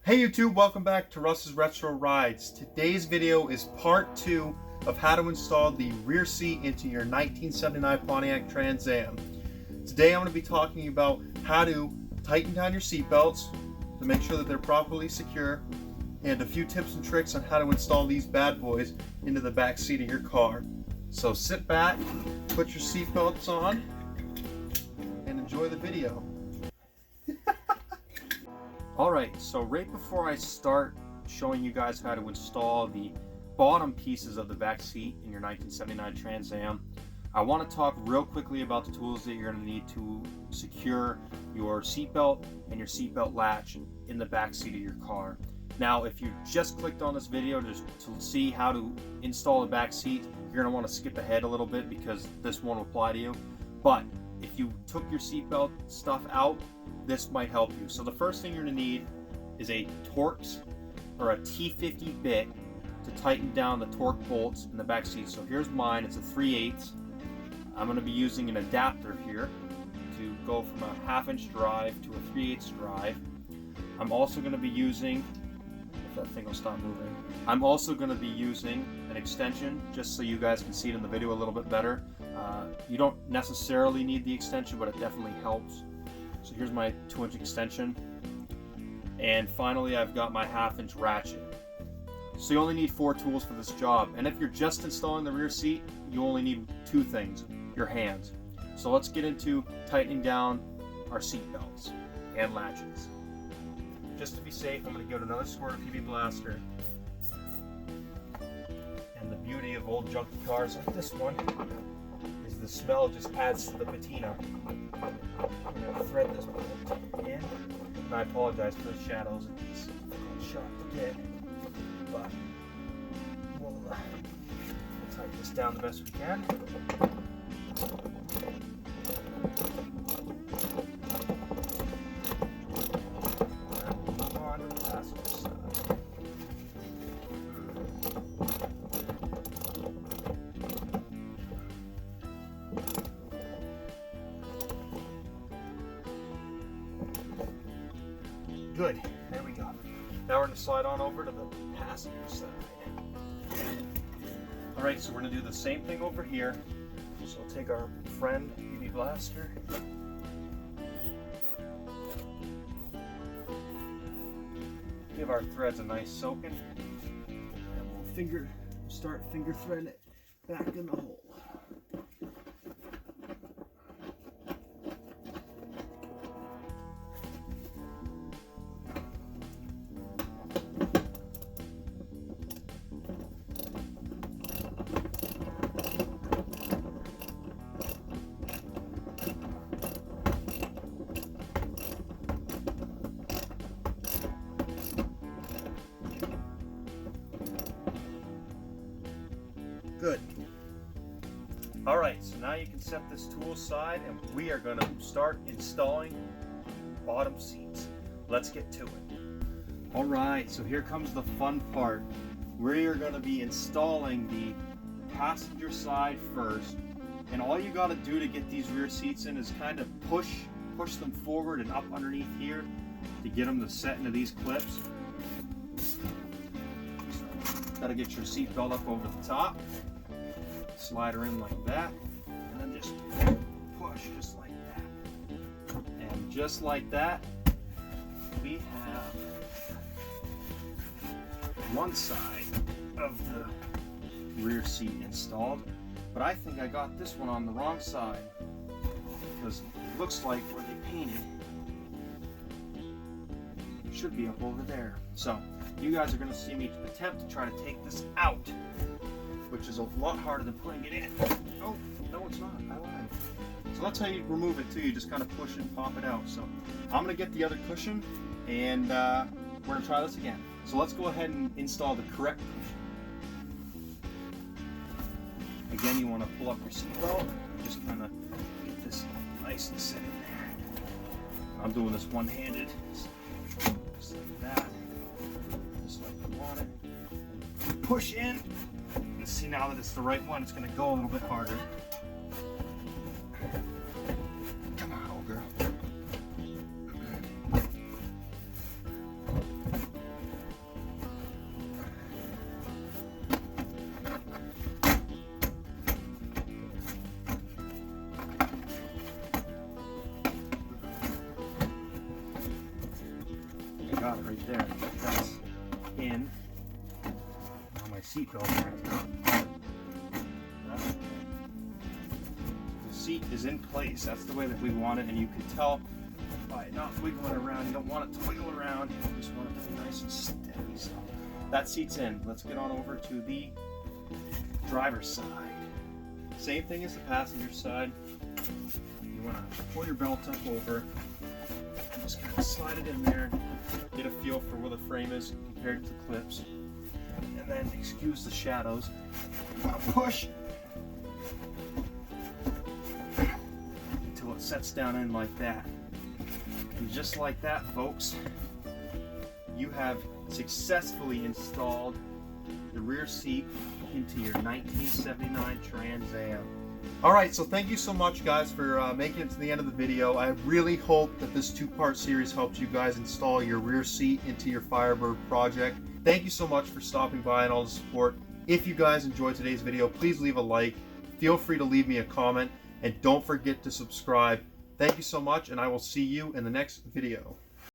Hey YouTube, welcome back to Russ's Retro Rides. Today's video is part 2 of how to install the rear seat into your 1979 Pontiac Trans Am. Today I'm going to be talking about how to tighten down your seat belts to make sure that they're properly secure, and a few tips and tricks on how to install these bad boys into the back seat of your car. So sit back, put your seat belts on, and enjoy the video. Alright, so right before I start showing you guys how to install the bottom pieces of the back seat in your 1979 Trans Am, I want to talk real quickly about the tools that you're going to need to secure your seatbelt and your seatbelt latch in the back seat of your car. Now, if you just clicked on this video to see how to install a back seat, you're going to want to skip ahead a little bit because this won't apply to you. But if you took your seatbelt stuff out, this might help you. So the first thing you're going to need is a Torx or a T50 bit to tighten down the torque bolts in the back seat. So here's mine, it's a 3/8. I'm going to be using an adapter here to go from a 1/2-inch drive to a 3/8 drive. I'm also going to be using, if that thing will stop moving, I'm also going to be using an extension just so you guys can see it in the video a little bit better. You don't necessarily need the extension, but it definitely helps. So here's my 2-inch extension. And finally, I've got my 1/2-inch ratchet. So you only need 4 tools for this job. And if you're just installing the rear seat, you only need 2 things, your hands. So let's get into tightening down our seat belts and latches. Just to be safe, I'm going to give it another squirt of PB Blaster. And the beauty of old junky cars like this one is the smell just adds to the patina. I'm going to thread this bolt in, and I apologize for the shadows. It's sharp to get, but we'll tighten this down the best we can. Good, there we go. Now we're going to slide on over to the passenger side. Alright, so we're going to do the same thing over here. So we'll take our friend PB Blaster. Give our threads a nice soaking. And we'll start finger threading it back in the hole. Good. Alright, so now you can set this tool aside and we are going to start installing bottom seats. Let's get to it. Alright, so here comes the fun part. We are going to be installing the passenger side first, and all you got to do to get these rear seats in is kind of push them forward and up underneath here to get them to set into these clips. Got to get your seat belt up over the top. Slide her in like that, and then just push just like that. And just like that, we have one side of the rear seat installed. But I think I got this one on the wrong side because it looks like where they painted should be up over there. So you guys are going to see me attempt to try to take this out, which is a lot harder than putting it in. Oh, no it's not, I lied. So that's how you remove it too, you just kind of push it and pop it out. So I'm going to get the other cushion, and we're going to try this again. So let's go ahead and install the correct cushion. Again, you want to pull up your seatbelt, just kind of get this nice and set in there. I'm doing this one-handed, just like that, just like you want it. Push in. See, now that it's the right one, it's going to go a little bit harder. Come on, old girl. got it right there. That's in. Now my seatbelt. The seat is in place. That's the way that we want it, and you can tell by it not wiggling around. You don't want it to wiggle around. You just want it to be nice and steady. So that seat's in. Let's get on over to the driver's side. Same thing as the passenger side. You want to pull your belt up over, just kind of slide it in there, get a feel for where the frame is compared to the clips, and then excuse the shadows. You want to push until it sets down in like that. And just like that, folks, you have successfully installed the rear seat into your 1979 Trans Am. Alright, so thank you so much guys for making it to the end of the video. I really hope that this two-part series helps you guys install your rear seat into your Firebird project. Thank you so much for stopping by and all the support. If you guys enjoyed today's video, please leave a like. Feel free to leave me a comment, and don't forget to subscribe. Thank you so much, and I will see you in the next video.